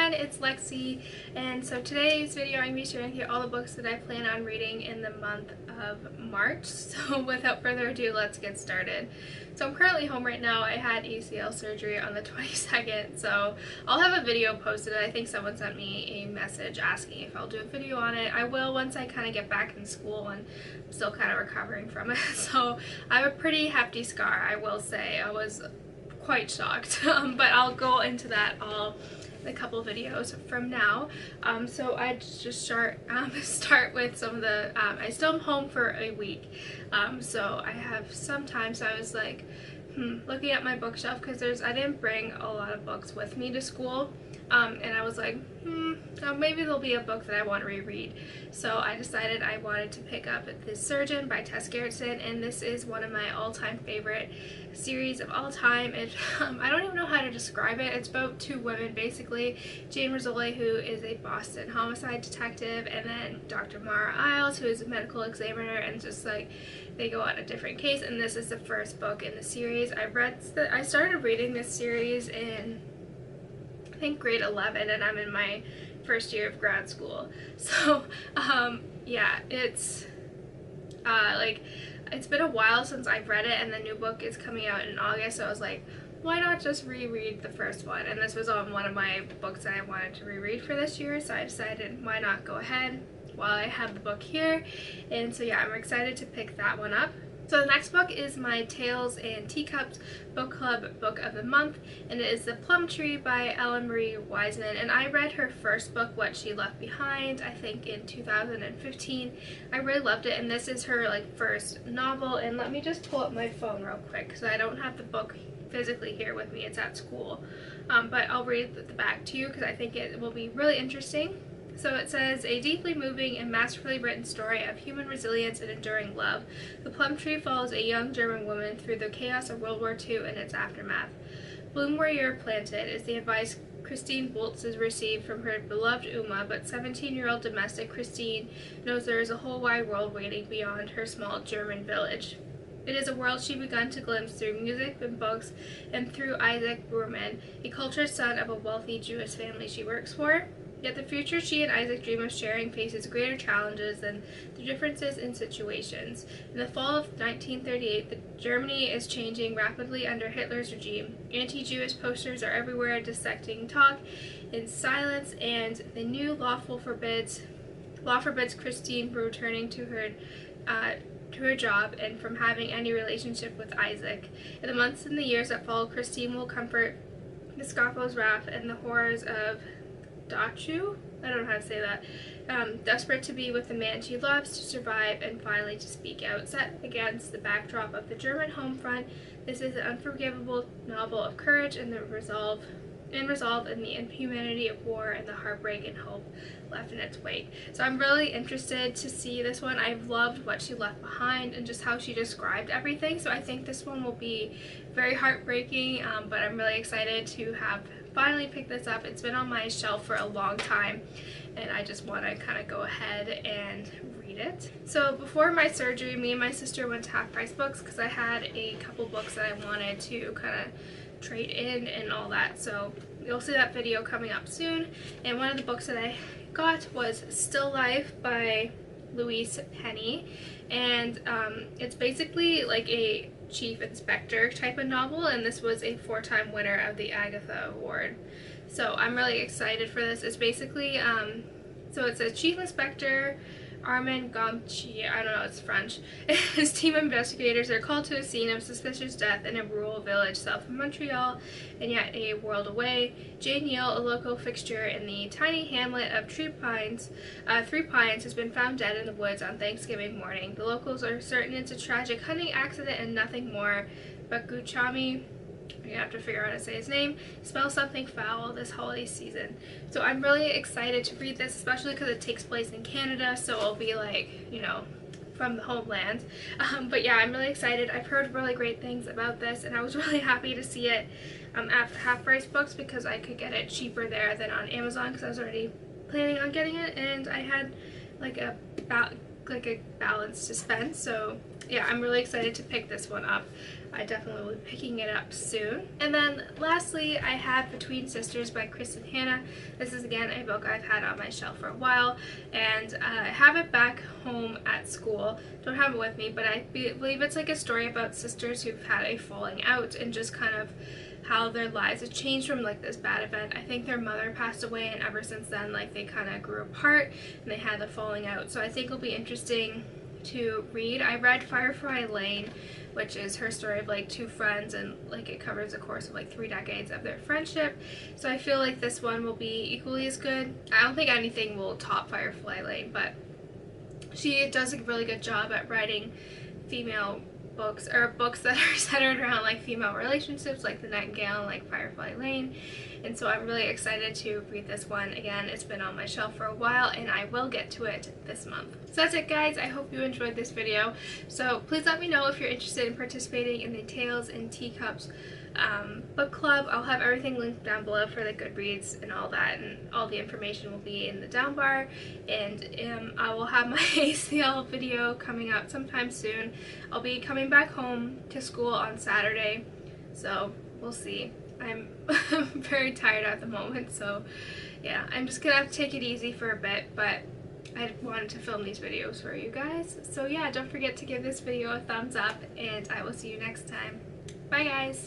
everyone, it's Lexi, and so today's video I'm going to be sharing here all the books that I plan on reading in the month of March. So without further ado, let's get started. So I'm currently home right now. I had ACL surgery on the 22nd, so I'll have a video posted. I think someone sent me a message asking if I'll do a video on it. I will once I kind of get back in school, and I'm still kind of recovering from it. So I have a pretty hefty scar, I will say. I was quite shocked, but I'll go into that all in a couple videos from now. So I just start with some of the I still am home for a week, so I have some time. So I was like looking at my bookshelf, because I didn't bring a lot of books with me to school, and I was like maybe there'll be a book that I want to reread. So I decided I wanted to pick up The Surgeon by Tess, and this is one of my all-time favorite series of all time. I don't even know how to describe it. It's about two women, basically. Jane Rizzoli, who is a Boston homicide detective, and then Dr. Mara Isles, who is a medical examiner, and just like they go on a different case. And this is the first book in the series. I started reading this series in, I think, grade 11, and I'm in my first year of grad school. So yeah, it's it's been a while since I've read it, and the new book is coming out in August, so I was like, why not just reread the first one? And this was on one of my books that I wanted to reread for this year, so I decided why not go ahead while I have the book here. And so yeah, I'm excited to pick that one up. So the next book is my Tales and Teacups book club book of the month, and it is The Plum Tree by Ellen Marie Wiseman. And I read her first book, What She Left Behind, I think in 2015. I really loved it, and this is her first novel. And let me just pull up my phone real quick, because I don't have the book physically here with me, it's at school. But I'll read the back to you because I think it will be really interesting. So it says, a deeply moving and masterfully written story of human resilience and enduring love. The Plum Tree follows a young German woman through the chaos of World War II and its aftermath. Bloom where you're planted is the advice Kristin has received from her beloved Uma, but 17-year-old domestic Kristin knows there is a whole wide world waiting beyond her small German village. It is a world she begun to glimpse through music and books, and through Isaac Burman, a cultured son of a wealthy Jewish family she works for. Yet the future she and Isaac dream of sharing faces greater challenges than the differences in situations. In the fall of 1938, Germany is changing rapidly under Hitler's regime. Anti-Jewish posters are everywhere dissecting talk in silence, and the new law forbids Kristin from returning to her job and from having any relationship with Isaac. In the months and the years that follow, Kristin will comfort Gestapo's wrath and the horrors of Dachu, I don't know how to say that, desperate to be with the man she loves, to survive, and finally to speak out. Set against the backdrop of the German home front, this is an unforgivable novel of courage and resolve in the inhumanity of war and the heartbreak and hope left in its wake. So I'm really interested to see this one. I've loved What She Left Behind and just how she described everything, so I think this one will be very heartbreaking, but I'm really excited to have finally picked this up. It's been on my shelf for a long time, and I just want to kind of go ahead and read it. So before my surgery, me and my sister went to Half Price Books because I had a couple books that I wanted to kind of trade in and all that, so you'll see that video coming up soon. And one of the books that I got was Still Life by Louise, and it's basically like a chief inspector type of novel, and this was a 4-time winner of the Agatha Award. So I'm really excited for this. It's basically so it's a chief inspector, Armand Gomchi, I don't know, it's French. His team of investigators are called to a scene of suspicious death in a rural village south of Montreal, and yet a world away. Jane Neal, a local fixture in the tiny hamlet of Three Pines, has been found dead in the woods on Thanksgiving morning. The locals are certain it's a tragic hunting accident and nothing more, but Guchami, I have to figure out how to say his name, smells something foul this holiday season. So I'm really excited to read this, especially because it takes place in Canada, so it'll be like, you know, from the homeland. But yeah, I'm really excited. I've heard really great things about this, and I was really happy to see it at Half Price Books because I could get it cheaper there than on Amazon, because I was already planning on getting it, and I had like a like a balanced suspense. So yeah, I'm really excited to pick this one up. I definitely will be picking it up soon. And then lastly, I have Between Sisters by Kristin Hannah. This is again a book I've had on my shelf for a while, and I have it back home at school. Don't have it with me, but I believe it's like a story about sisters who've had a falling out and just kind of how their lives have changed from like this bad event. I think their mother passed away, and ever since then, like, they kind of grew apart and they had the falling out. So I think it'll be interesting to read. I read Firefly Lane, which is her story of like two friends, and like it covers the course of like 3 decades of their friendship. So I feel like this one will be equally as good. I don't think anything will top Firefly Lane, but she does a really good job at writing female books, or books that are centered around like female relationships, like The Nightingale and like Firefly Lane. And so I'm really excited to read this one. Again, it's been on my shelf for a while, and I will get to it this month. So that's it, guys. I hope you enjoyed this video. So please let me know if you're interested in participating in the Tales and Teacups book club. I'll have everything linked down below for the Goodreads and all that, and all the information will be in the down bar. And I will have my ACL video coming out sometime soon. I'll be coming back home to school on Saturday, so we'll see. I'm very tired at the moment, so yeah, I'm just gonna have to take it easy for a bit, but I wanted to film these videos for you guys. So yeah, don't forget to give this video a thumbs up, and I will see you next time. Bye, guys!